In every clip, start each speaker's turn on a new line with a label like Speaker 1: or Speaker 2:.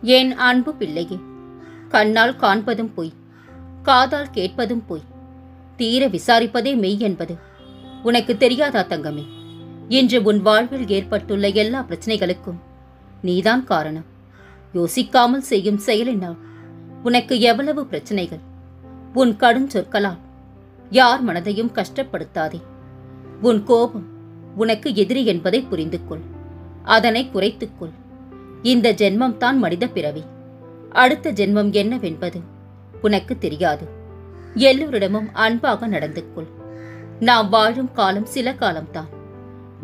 Speaker 1: என் அன்பு பிள்ளையே, கண்ணால் காண்பதும் பொய், காதால் கேட்பதும் பொய், தீர விசாரிப்பதே மெய் என்பது உனக்கு தெரியாதா தங்கமே? இன்று உன் வாழ்வில் ஏற்பட்டுள்ள எல்லா பிரச்சனைகளுக்கும் நீதான் காரணம். யோசிக்காமல் செய்யும் செயலினால் உனக்கு எவ்வளவு பிரச்சனைகள். உன் கடும் சொற்களால் யார் மனதையும் கஷ்டப்படுத்தாதே. உன் கோபம் உனக்கு எதிரி என்பதை புரிந்து கொள். அதனை குறைத்துக்கொள். இந்த ஜென்மம் தான் மனித பிறவி. அடுத்த ஜென்மம் என்னவென்பது உனக்கு தெரியாது. எல்லோரிடமும் அன்பாக நடந்து கொள். நாம் வாழும் காலம் சில காலம்தான்.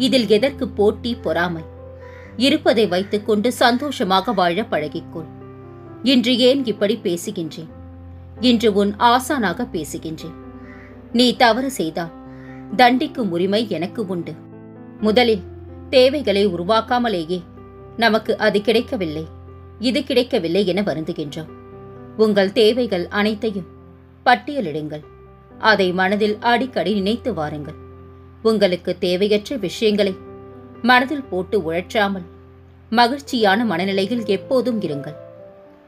Speaker 1: இதில் எதற்கு போட்டி, பொறாமை? இருப்பதை வைத்துக்கொண்டு சந்தோஷமாக வாழ பழகிக்கொள். இன்று ஏன் இப்படி பேசுகின்றேன்? இன்று உன் ஆசானாக பேசுகின்றேன். நீ தவறு செய்தால் தண்டிக்கும் உரிமை எனக்கு உண்டு. முதலில் தேவைகளை உருவாக்காமலேயே நமக்கு அது கிடைக்கவில்லை, இது கிடைக்கவில்லை என வருந்துகின்றோம். உங்கள் தேவைகள் அனைத்தையும் பட்டியலிடுங்கள். அதை மனதில் அடிக்கடி நினைத்து வாருங்கள். உங்களுக்கு தேவையற்ற விஷயங்களை மனதில் போட்டு உழற்றாமல் மகிழ்ச்சியான மனநிலையில் எப்போதும் இருங்கள்.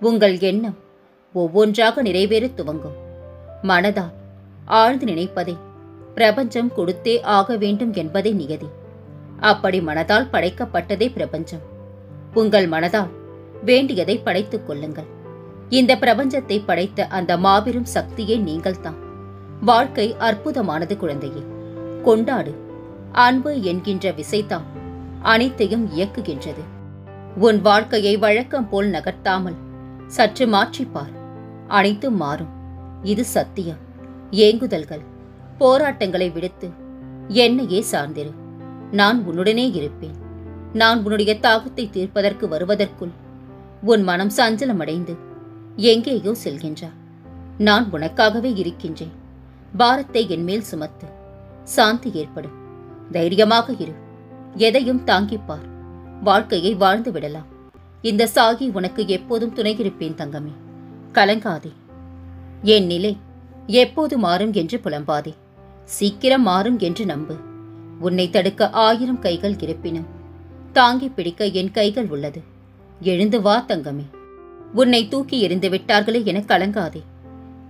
Speaker 1: உங்கள் எண்ணம் ஒவ்வொன்றாக நிறைவேற துவங்கும். மனதால் ஆழ்ந்து நினைப்பதை பிரபஞ்சம் கொடுத்தே ஆக வேண்டும் என்பதே நியதி. அப்படி மனதால் படைக்கப்பட்டதே பிரபஞ்சம். உங்கள் மனதால் வேண்டியதை படைத்துக் கொள்ளுங்கள். இந்த பிரபஞ்சத்தை படைத்த அந்த மாபெரும் சக்தியே நீங்கள்தான். வாழ்க்கை அற்புதமானது குழந்தையே, கொண்டாடு. அன்பு என்கின்ற விசைதான் அனைத்தையும் இயக்குகின்றது. உன் வாழ்க்கையை வழக்கம் போல் நகர்த்தாமல் சற்று மாற்றிப்பார். அனைத்தும் மாறும். இது சத்தியம். ஏங்குதல்கள், போராட்டங்களை விடுத்து என்னையே சார்ந்திரு. நான் உன்னுடனே இருப்பேன். நான் உன்னுடைய தாகத்தை தீர்ப்பதற்கு வருவதற்குள் உன் மனம் சஞ்சலமடைந்து எங்கேயோ செல்கின்றார். நான் உனக்காகவே இருக்கின்றேன். பாரத்தை என்மேல் சுமத்து. சாந்தி ஏற்படும். தைரியமாக இரு. எதையும் தாங்கிப்பார். வாழ்க்கையை வாழ்ந்து விடலாம். இந்த சாகி உனக்கு எப்போதும் துணையிருப்பேன் தங்கமே. கலங்காதே. என் நிலை எப்போது மாறும் என்று புலம்பாதே. சீக்கிரம் மாறும் என்று நம்பு. உன்னை தடுக்க 1000 கைகள் இருப்பினும் தாங்கி பிடிக்க என் கைகள் உள்ளது. எழுந்து வா தங்கமே. உன்னை தூக்கி எறிந்து விட்டார்களே என கலங்காதே.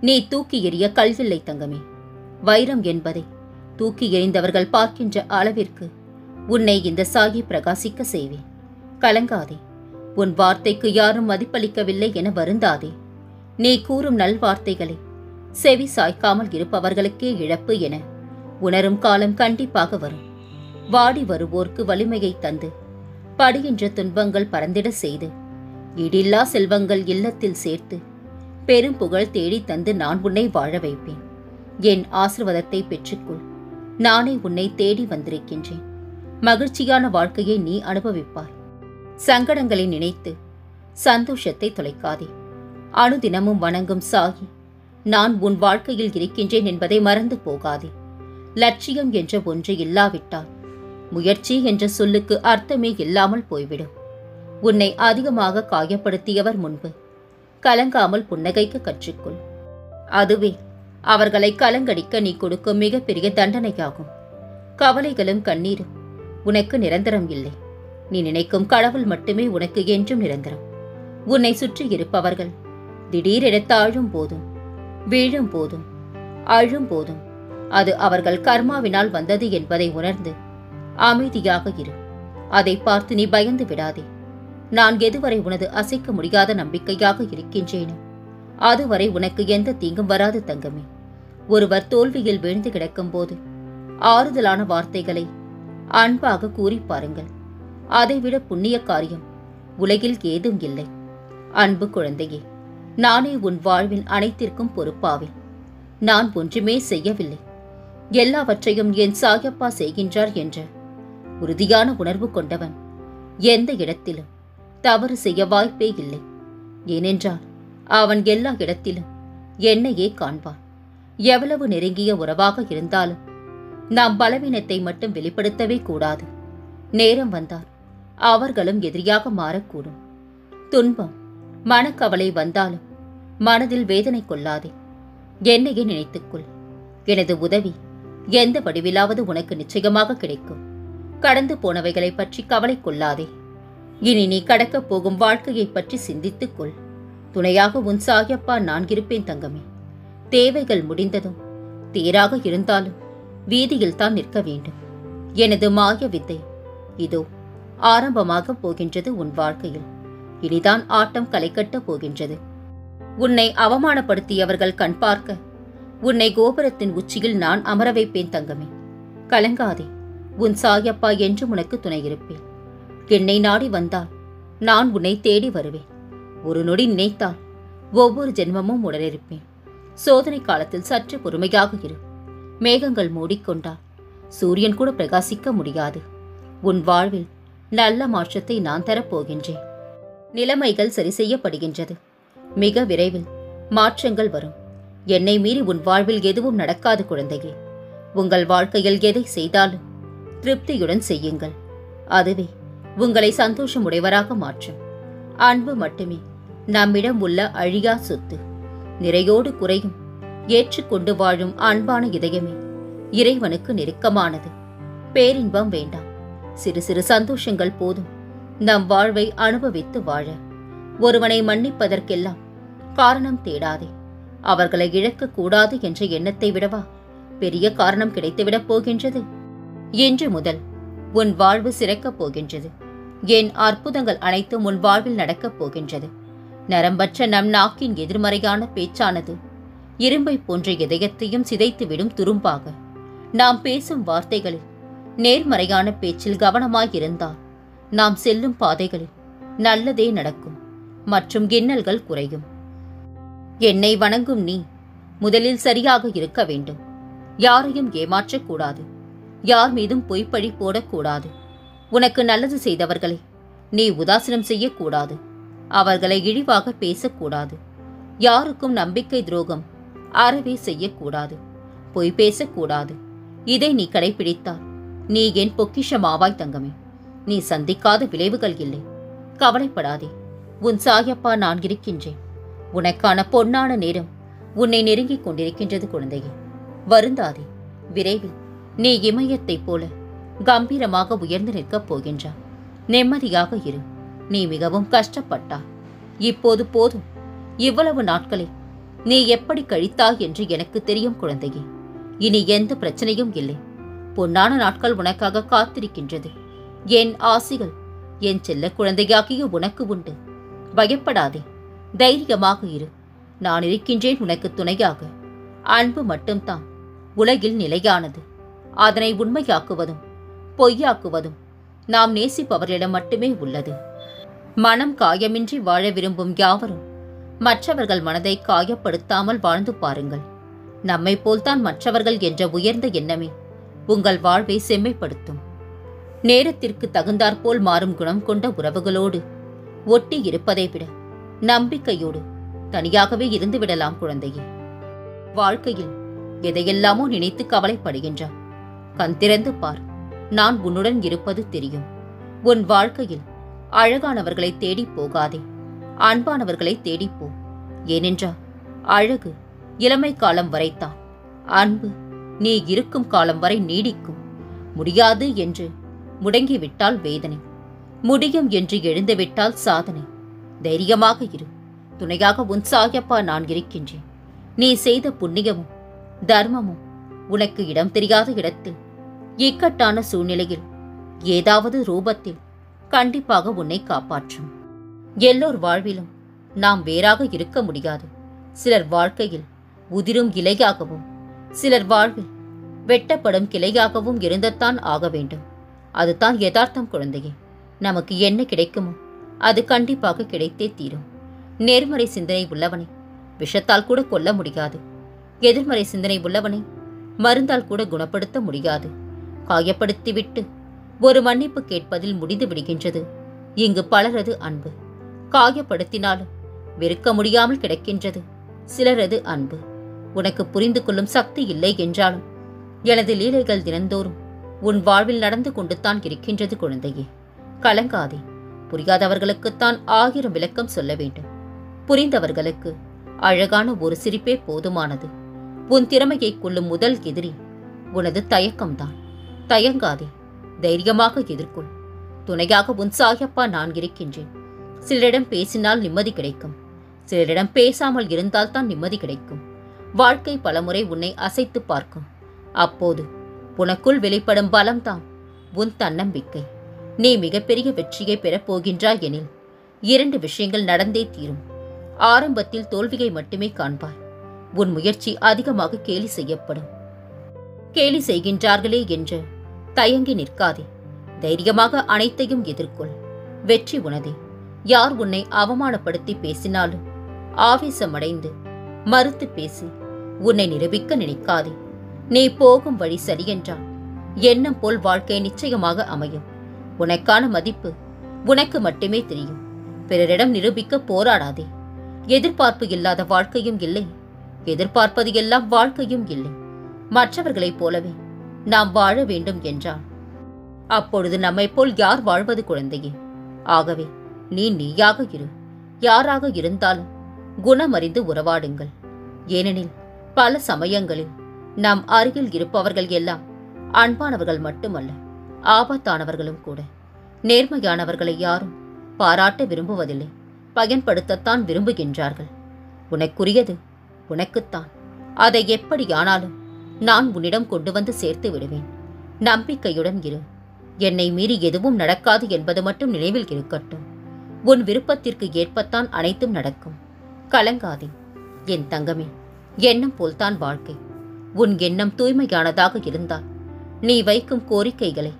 Speaker 1: நீ தூக்கி எறிய கல்வில்லை தங்கமே. வைரம் என்பதை தூக்கி எறிந்தவர்கள் பார்க்கின்ற அளவிற்கு உன்னை இந்த சாகி பிரகாசிக்க செய்வேன். கலங்காதே. உன் வார்த்தைக்கு யாரும் மதிப்பளிக்கவில்லை என வருந்தாதே. நீ கூறும் நல்வார்த்தைகளை செவி சாய்க்காமல் இருப்பவர்களுக்கே இழப்பு என உணரும் காலம் கண்டிப்பாக வரும். வாடி வருவோர்க்கு வலிமையை தந்து படுகின்ற துன்பங்கள் பறந்திட செய்து ஈடில்லா செல்வங்கள் இல்லத்தில் சேர்த்து பெரும் புகழ் தேடி தந்து நான் உன்னை வாழ வைப்பேன். என் ஆசீர்வாதத்தை பெற்றுக்கொள். நானே உன்னை தேடி வந்திருக்கின்றேன். மகிழ்ச்சியான வாழ்க்கையை நீ அனுபவிப்பாய். சங்கடங்களை நினைத்து சந்தோஷத்தை தொலைக்காதே. அனுதினமும் வணங்கும் சாகி நான் உன் வாழ்க்கையில் இருக்கின்றேன் என்பதை மறந்து போகாதே. லட்சியம் என்ற ஒன்று இல்லாவிட்டால் முயற்சி என்ற சொல்லுக்கு அர்த்தமே இல்லாமல் போய்விடும். உன்னை அதிகமாக காயப்படுத்தியவர் முன்பு கலங்காமல் புன்னகைக்க கற்றுக்கொள். அதுவே அவர்களை கலங்கடிக்க நீ கொடுக்கும் மிகப்பெரிய தண்டனையாகும். கவலைகளும் கண்ணீரும் உனக்கு நிரந்தரம் இல்லை. நீ நினைக்கும் கடவுள் மட்டுமே உனக்கு என்றும் நிரந்தரம். உன்னை சுற்றி இருப்பவர்கள் திடீரென தாழும் போதும், வீழும் போதும், அழும் போதும் அது அவர்கள் கர்மாவினால் வந்தது என்பதை உணர்ந்து அமைதியாக இரு. அதை பார்த்து நீ பயந்து விடாதே. நான் எதுவரை உனது அசைக்க முடியாத நம்பிக்கையாக இருக்கின்றேனோ அதுவரை உனக்கு எந்த தீங்கும் வராது தங்கமே. ஒருவர் தோல்வியில் வீழ்ந்து கிடக்கும் போது ஆறுதலான வார்த்தைகளை அன்பாக கூறி பாருங்கள். அதைவிட புண்ணிய காரியம் உலகில் ஏதும் இல்லை. அன்பு குழந்தையே, நானே உன் வாழ்வின் அனைத்திற்கும் பொறுப்பாவேன். நான் ஒன்றுமே செய்யவில்லை. எல்லாவற்றையும் என் சாயப்பா செய்கின்றார் என்ற உறுதியான உணர்வு கொண்டவன் எந்த இடத்திலும் தவறு செய்ய வாய்ப்பே இல்லை. ஏனென்றால் அவன் எல்லா இடத்திலும் என்னையே காண்பான். எவ்வளவு நெருங்கிய உறவாக இருந்தாலும் நாம் பலவீனத்தை மட்டும் வெளிப்படுத்தவே கூடாது. நேரம் வந்தால் அவர்களும் எதிரியாக மாறக்கூடும். துன்பம், மனக்கவலை வந்தாலும் மனதில் வேதனை கொள்ளாதே. என்னையே நினைத்துக்கொள். எனது உதவி எந்த வடிவிலாவது உனக்கு நிச்சயமாக கிடைக்கும். கடந்து போனவைகளை பற்றி கவலை கொள்ளாதே. இனி நீ கடக்கப் போகும் வாழ்க்கையை பற்றி சிந்தித்துக்கொள். துணையாக உன் சாயப்பா நான் இருப்பேன் தங்கமே. தேவைகள் முடிந்ததும் தேராக இருந்தாலும் வீதியில் தான் நிற்க வேண்டும். எனது மாய வித்தை இதோ ஆரம்பமாக போகின்றது உன் வாழ்க்கையில். இனிதான் ஆட்டம் களை கட்டப் போகின்றது. உன்னை அவமானப்படுத்தியவர்கள் கண் பார்க்க உன்னை கோபுரத்தின் உச்சியில் நான் அமர வைப்பேன் தங்கமே. கலங்காதே, உன் சாயப்பா என்று உனக்கு துணை இருப்பேன். என்னை நாடி வந்தால் நான் உன்னை தேடி வருவேன். ஒரு நொடி நினைத்தால் ஒவ்வொரு ஜென்மமும் உடனிருப்பேன். சோதனை காலத்தில் சற்று பொறுமையாக இரு. மேகங்கள் மூடிக்கொண்டால் சூரியன் கூட பிரகாசிக்க முடியாது. உன் வாழ்வில் நல்ல மாற்றத்தை நான் தரப்போகின்றேன். நிலைமைகள் சரி செய்யப்படுகின்றது. மிக விரைவில் மாற்றங்கள் வரும். என்னை மீறி உன் வாழ்வில் எதுவும் நடக்காது குழந்தையே. உங்கள் வாழ்க்கையில் எதை செய்தாலும் திருப்தியுடன் செய்யுங்கள். அதுவே உங்களை சந்தோஷமுடையவராக மாற்றும். அன்பு மட்டுமே நம்மிடம் உள்ள அழியா சொத்து. நிறையோடு குறையும் ஏற்றுக்கொண்டு வாழும் அன்பான இதயமே இறைவனுக்கு நெருக்கமானது. பேரின்பம் வேண்டாம், சிறு சிறு சந்தோஷங்கள் போதும் நம் வாழ்வை அனுபவித்து வாழ. ஒருவனை மன்னிப்பதற்கெல்லாம் காரணம் தேடாதே. அவர்களை இழக்கக்கூடாது என்ற எண்ணத்தை விடவா பெரிய காரணம் கிடைத்துவிடப் போகின்றது? இன்று முதல் உன் வாழ்வு சிறக்கப் போகின்றது. என் அற்புதங்கள் அனைத்தும் உன் வாழ்வில் நடக்கப் போகின்றது. நரம்பற்ற நம் நாக்கின் எதிர்மறையான பேச்சானது இரும்பை போன்ற இதயத்தையும் சிதைத்துவிடும் துரும்பாக. நாம் பேசும் வார்த்தைகளில் நேர்மறையான பேச்சில் கவனமாயிருந்தால் நாம் செல்லும் பாதைகளில் நல்லதே நடக்கும் மற்றும் இன்னல்கள் குறையும். என்னை வணங்கும் நீ முதலில் சரியாக இருக்க வேண்டும். யாரையும் ஏமாற்றக்கூடாது. யார் மீதும் பொய்ப்பழி போடக்கூடாது. உனக்கு நல்லது செய்தவர்களை நீ உதாசீனம் செய்யக்கூடாது. அவர்களை இழிவாக பேசக்கூடாது. யாருக்கும் நம்பிக்கை துரோகம் அறவே செய்யக்கூடாது. பொய் பேசக்கூடாது. இதை நீ கடைபிடித்தால் நீ என் பொக்கிஷமாவாய் தங்கமே. நீ சந்திக்காத விளைவுகள் இல்லை. கவலைப்படாதே, உன் சாயப்பா நான் இருக்கின்றேன். உனக்கான பொன்னான நேரம் உன்னை நெருங்கிக் கொண்டிருக்கின்றது குழந்தையே. வருந்தாதே. விரைவில் நீ இமயத்தைப் போல கம்பீரமாக உயர்ந்து நிற்கப் போகின்றாய். நிம்மதியாக இரு. நீ மிகவும் கஷ்டப்பட்டாய். இப்போது போதும். இவ்வளவு நாட்களை நீ எப்படி கழித்தாய் என்று எனக்கு தெரியும் குழந்தையே. இனி எந்த பிரச்சனையும் இல்லை. பொன்னான நாட்கள் உனக்காக காத்திருக்கின்றது. என் ஆசிகள் என் செல்ல குழந்தையாகிய உனக்கு உண்டு. பயப்படாதே, தைரியமாக இரு. நான் இருக்கின்றேன் உனக்கு துணையாக. அன்பு மட்டும்தான் உலகில் நிலையானது. அதனை உண்மையாக்குவதும் பொய்யாக்குவதும் நாம் நேசிப்பவர்களிடம் மட்டுமே உள்ளது. மனம் காயமின்றி வாழ விரும்பும் யாவரும் மற்றவர்கள் மனதை காயப்படுத்தாமல் வாழ்ந்து பாருங்கள். நம்மை போல்தான் மற்றவர்கள் என்ற உயர்ந்த எண்ணமே உங்கள் வாழ்வை செம்மைப்படுத்தும். நேரத்திற்கு தகுந்தாற்போல் மாறும் குணம் கொண்ட உறவுகளோடு ஒட்டி இருப்பதை விட நம்பிக்கையோடு தனியாகவே இருந்து விடலாம் குழந்தையே. வாழ்க்கையில் எதையெல்லாமோ நினைத்து கவலைப்படுகின்றான். கண் திறந்து பார், நான் உன்னுடன் இருப்பது தெரியும். உன் வாழ்க்கையில் அழகானவர்களை தேடி போகாதே, அன்பானவர்களை தேடிப்போ. ஏனென்றால் அழகு இளமை காலம் வரைத்தான். அன்பு நீ இருக்கும் காலம் வரை நீடிக்கும். முடியாது என்று முடங்கிவிட்டால் வேதனை, முடியும் என்று எழுந்துவிட்டால் சாதனை. தைரியமாக இரு. துணையாக உன் சாயப்பா நான் இருக்கின்றேன். நீ செய்த புண்ணியமும் தர்மமும் உனக்கு இடம் தெரியாத இடத்தில், இக்கட்டான சூழ்நிலையில், ஏதாவது ரூபத்தில் கண்டிப்பாக உன்னை காப்பாற்றும். எல்லோர் வாழ்விலும் நாம் வேறாக இருக்க முடியாது. சிலர் வாழ்க்கையில் உதிரும் இலையாகவும், சிலர் வாழ்வில் வெட்டப்படும் கிளையாகவும் இருந்தத்தான் ஆக வேண்டும். அதுதான் யதார்த்தம் குழந்தையே. நமக்கு என்ன கிடைக்குமோ அது கண்டிப்பாக கிடைத்தே தீரும். நேர்மறை சிந்தனை உள்ளவனை விஷத்தால் கூட கொல்ல முடியாது. எதிர்மறை சிந்தனை உள்ளவனை மருந்தால் கூட குணப்படுத்த முடியாது. காயப்படுத்திவிட்டு ஒரு மன்னிப்பு கேட்பதில் முடிந்து விடுகின்றது இங்கு பலரது அன்பு. காயப்படுத்தினாலும் வெறுக்க முடியாமல் கிடக்கின்றது சிலரது அன்பு. உனக்கு புரிந்து கொள்ளும் சக்தி இல்லை என்றாலும் எனது லீலைகள் தினந்தோறும் உன் வாழ்வில் நடந்து கொண்டுத்தான் இருக்கின்றது குழந்தையே. கலங்காதே. புரியாதவர்களுக்குத்தான் 1000 விளக்கம் சொல்ல வேண்டும். புரிந்தவர்களுக்கு அழகான ஒரு சிரிப்பே போதுமானது. உன் திறமையை கொள்ளும் முதல் எதிரி உனது தயக்கம்தான். தயங்காதே, தைரியமாக எதிர்கொள். துணையாக உன் சாயப்பா நான் இருக்கின்றேன். சிலரிடம் பேசினால் நிம்மதி கிடைக்கும், சிலரிடம் பேசாமல் இருந்தால்தான் நிம்மதி கிடைக்கும். வாழ்க்கை பலமுறை உன்னை அசைத்து பார்க்கும். அப்போது உனக்குள் வெளிப்படும் பலம்தான் உன் தன்னம்பிக்கை. நீ மிகப்பெரிய வெற்றியை பெறப்போகின்றாய் எனில் 2 விஷயங்கள் நடந்தே தீரும். ஆரம்பத்தில் தோல்வியை மட்டுமே காண்பாய். உன் முயற்சி அதிகமாக கேலி செய்யப்படும். கேலி செய்கின்றார்களே என்று தயங்கி நிற்காதே. தைரியமாக அனைத்தையும் எதிர்கொள். வெற்றி உனதே. யார் உன்னை அவமானப்படுத்தி பேசினாலும் ஆவேசமடைந்து மறுத்து பேசி உன்னை நிரூபிக்க நினைக்காதே. நீ போகும் வழி சரியென்றால் எண்ணம் போல் வாழ்க்கை நிச்சயமாக அமையும். உனக்கான மதிப்பு உனக்கு மட்டுமே தெரியும். பிறரிடம் நிரூபிக்க போராடாதே. எதிர்பார்ப்பு இல்லாத வாழ்க்கையும் இல்லை, எதிர்பார்ப்பது எல்லாம் வாழ்க்கையும் இல்லை. மற்றவர்களைப் போலவே நாம் வாழ வேண்டும் என்றால் அப்பொழுது நம்மை போல் யார் வாழ்வது குழந்தையே? ஆகவே நீ நீயாக இரு. யாராக இருந்தாலும் குணமறிந்து உறவாடுங்கள். ஏனெனில் பல சமயங்களில் நாம் அருகில் இருப்பவர்கள் எல்லாம் அன்பானவர்கள் மட்டுமல்ல, ஆபத்தானவர்களும் கூட. நேர்மையானவர்களை யாரும் பாராட்ட விரும்புவதில்லை, பயன்படுத்தத்தான் விரும்புகின்றார்கள். உனக்குரியது உனக்குத்தான். அதை எப்படியானாலும் நான் உன்னிடம் கொண்டு வந்து சேர்த்து விடுவேன். நம்பிக்கையுடன் இரு. என்னை மீறி எதுவும் நடக்காது என்பது மட்டும் நினைவில் இருக்கட்டும். உன் விருப்பத்திற்கு ஏற்பத்தான் அனைத்தும் நடக்கும். கலங்காதே என் தங்கமே. எண்ணம் போல்தான் வாழ்க்கை. உன் எண்ணம் தூய்மையானதாக இருந்தால் நீ வைக்கும் கோரிக்கைகளை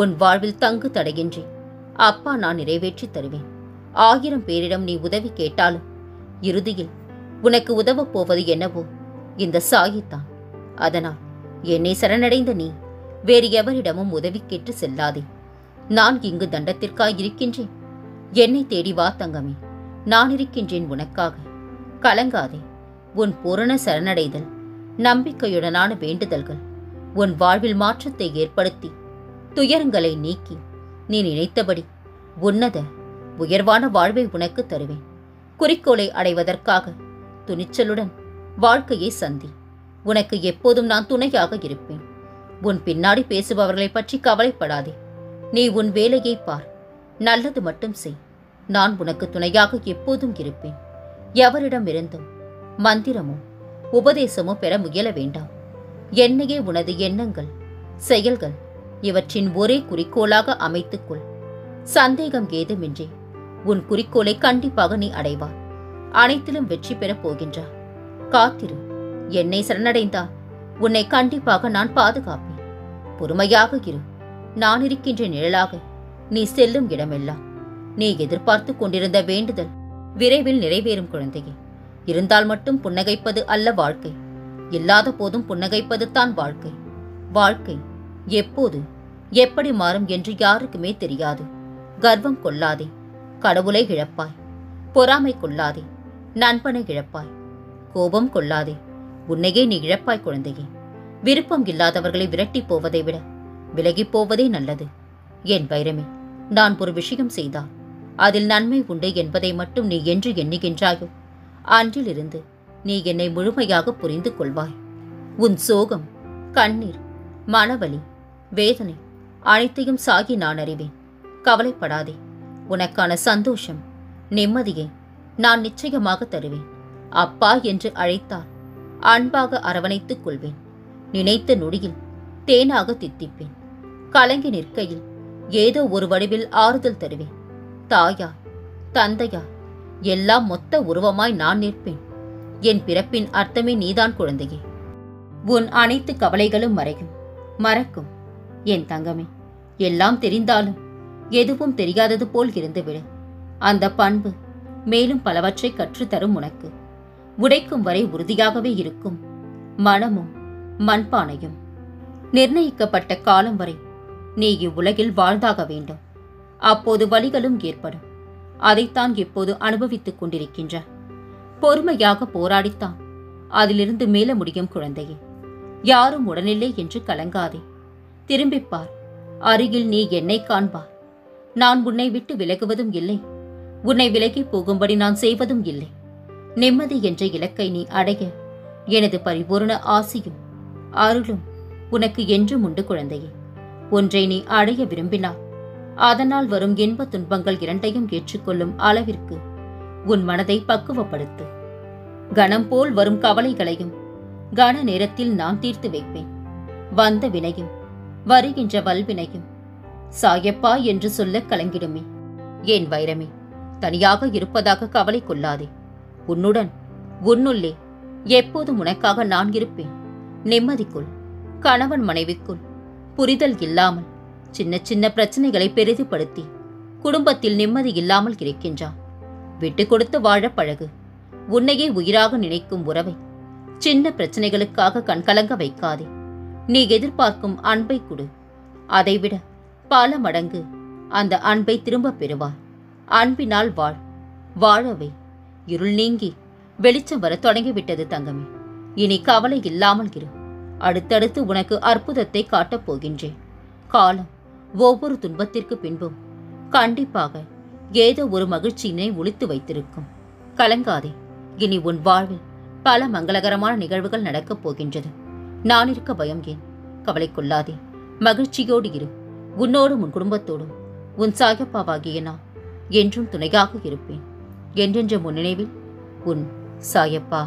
Speaker 1: உன் வாழ்வில் தங்கு தடையின்றி அப்பா நான் நிறைவேற்றி தருவேன். 1000 பேரிடம் நீ உதவி கேட்டாலும் இறுதியில் உனக்கு உதவப் போவது என்னவோ இந்த சாயித்தான். அதனால் என்னை சரணடைந்த நீ வேறு எவரிடமும் உதவி கேட்டு செல்லாதே. நான் இங்கு தண்டத்திற்காய் இருக்கின்றேன். என்னை தேடி வா தங்கமே. நான் இருக்கின்றேன் உனக்காக. கலங்காதே. உன் பூரண சரணடைதல், நம்பிக்கையுடனான வேண்டுதல்கள் உன் வாழ்வில் மாற்றத்தை ஏற்படுத்தி துயரங்களை நீக்கி நீ நினைத்தபடி உன்னத உயர்வான வாழ்வை உனக்கு தருவேன். குறிக்கோளை அடைவதற்காக துணிச்சலுடன் வாழ்க்கையை சந்தி. உனக்கு எப்போதும் நான் துணையாக இருப்பேன். உன் பின்னாடி பேசுபவர்களை பற்றி கவலைப்படாதே. நீ உன் வேலையை பார். நல்லது மட்டும் செய். நான் உனக்கு துணையாக எப்போதும் இருப்பேன். எவரிடமிருந்தும் மந்திரமோ உபதேசமோ பெற முயல வேண்டாம். என்னையே உனது எண்ணங்கள், செயல்கள் இவற்றின் ஒரே குறிக்கோளாக அமைத்துக்கொள். சந்தேகம் ஏதுமின்றி உன் குறிக்கோளை கண்டிப்பாக நீ அடைவாய். அனைத்திலும் வெற்றி பெறப் போகின்றாய். காத்திரு. என்னை சரணடைந்தால் உன்னை கண்டிப்பாக நான் பாதுகாப்பேன். பொறுமையாக இரு. நான் இருக்கின்ற நிழலாக நீ செல்லும் இடமெல்லாம் நீ எதிர்பார்த்து கொண்டிருந்த வேண்டுதல் விரைவில் நிறைவேறும் குழந்தையே. இருந்தால் மட்டும் புன்னகைப்பது அல்ல வாழ்க்கை. இல்லாத போதும் புன்னகைப்பது தான் வாழ்க்கை. வாழ்க்கை எப்போது எப்படி மாறும் என்று யாருக்குமே தெரியாது. கர்வம் கொள்ளாதே. கடவுளை இழப்பாய். பொறாமை கொள்ளாதே. நண்பனை இழப்பாய். கோபம் கொள்ளாதே. உன்னையே நீ இழப்பாய் குழந்தையே. விருப்பம் இல்லாதவர்களை விரட்டி போவதை விட விலகிப் போவதே நல்லது. என் வைரமே, நான் ஒரு விஷயம் செய்தால் அதில் நன்மை உண்டு என்பதை மட்டும் நீ என்று எண்ணுகின்றாயோ அன்றிலிருந்து நீ என்னை முழுமையாக புரிந்து கொள்வாய். உன் சோகம், கண்ணீர், மனவலி, வேதனை அனைத்தையும் சாகி நான் அறிவேன். கவலைப்படாதே. உனக்கான சந்தோஷம், நிம்மதியை நான் நிச்சயமாக தருவேன். அப்பா என்று அழைத்தால் அன்பாக அரவணைத்துக் கொள்வேன். நினைத்த நொடியில் தேனாக தித்திப்பேன். கலங்கி நிற்கையில் ஏதோ ஒரு வடிவில் ஆறுதல் தருவேன். தாயா, தந்தையா, எல்லாம் மொத்த உருவமாய் நான் நிற்பேன். என் பிறப்பின் அர்த்தமே நீதான் குழந்தையே. உன் அனைத்து கவலைகளும் மறையும், மறக்கும். என் தங்கமே, எல்லாம் தெரிந்தாலும் எதுவும் தெரியாதது போல் இருந்துவிடு. அந்த பண்பு மேலும் பலவற்றை கற்றுத்தரும் உனக்கு. உடைக்கும் வரை உறுதியாகவே இருக்கும் மனமும் மண்பானையும். நிர்ணயிக்கப்பட்ட காலம் வரை நீ இவ்வுலகில் வாழ்ந்தாக வேண்டும். அப்போது வலிகளும் ஏற்படும். அதைத்தான் இப்போது அனுபவித்துக் கொண்டிருக்கின்ற. பொறுமையாக போராடித்தான் அதிலிருந்து மேல முடியும் குழந்தையே. யாரும் உடனில்லை என்று கலங்காதே. திரும்பிப்பார். அருகில் நீ என்னை காண்பார். நான் உன்னை விட்டு விலகுவதும் இல்லை. உன்னை விலகி போகும்படி நான் செய்வதும் இல்லை. நிம்மதி என்ற இலக்கை நீ அடைய எனது பரிபூர்ண ஆசியும் அருளும் உனக்கு என்றும் உண்டு குழந்தையே. ஒன்றை நீ அடைய விரும்பினால் அதனால் வரும் இன்ப துன்பங்கள் இரண்டையும் ஏற்றுக்கொள்ளும் அளவிற்கு உன் மனதை பக்குவப்படுத்து. கணம் போல் வரும் கவலைகளையும் கன நேரத்தில் நான் தீர்த்து வைப்பேன். வந்த வினையும் வருகின்ற வல்வினையும் சாயப்பா என்று சொல்ல கலங்கிடுமே. என் வைரமே, தனியாக இருப்பதாக கவலை கொள்ளாதே. உன்னுடன் உன்னுள்ளே எப்போதும் உனக்காக நான் இருப்பேன். நிம்மதிக்குள் கணவன் மனைவிக்குள் புரிதல் இல்லாமல் சின்ன சின்ன பிரச்சனைகளை பெரிதுபடுத்தி குடும்பத்தில் நிம்மதி இல்லாமல் இருக்கின்றான். விட்டு கொடுத்து வாழ பழகு. உன்னையே உயிராக நினைக்கும் உறவை சின்ன பிரச்சனைகளுக்காக கண்கலங்க வைக்காதே. நீ எதிர்பார்க்கும் அன்பை கொடு. அதைவிட பல மடங்கு அந்த அன்பை திரும்ப பெறுவார். அன்பினால் வாழ், வாழவை. இருள் நீங்கி வெளிச்சம் வர தொடங்கிவிட்டது தங்கமே. இனி கவலை இல்லாமல் இரு. அடுத்தடுத்து உனக்கு அற்புதத்தை காட்டப் போகின்றேன். காலம் ஒவ்வொரு துன்பத்திற்கு பின்பும் கண்டிப்பாக ஏதோ ஒரு மகிழ்ச்சியினை ஒளித்து வைத்திருக்கும். கலங்காதே. இனி உன் வாழ்வில் பல மங்களகரமான நிகழ்வுகள் நடக்கப் போகின்றது. நான் இருக்க பயம் ஏன்? கவலை கொள்ளாதே. மகிழ்ச்சியோடு இரு. உன்னோடும் உன் குடும்பத்தோடும் உன் சாயப்பாவாகிய நான் என்றும் துணையாக இருப்பேன். என்றென்ற முன் நினைவில் உன் சாயப்பா.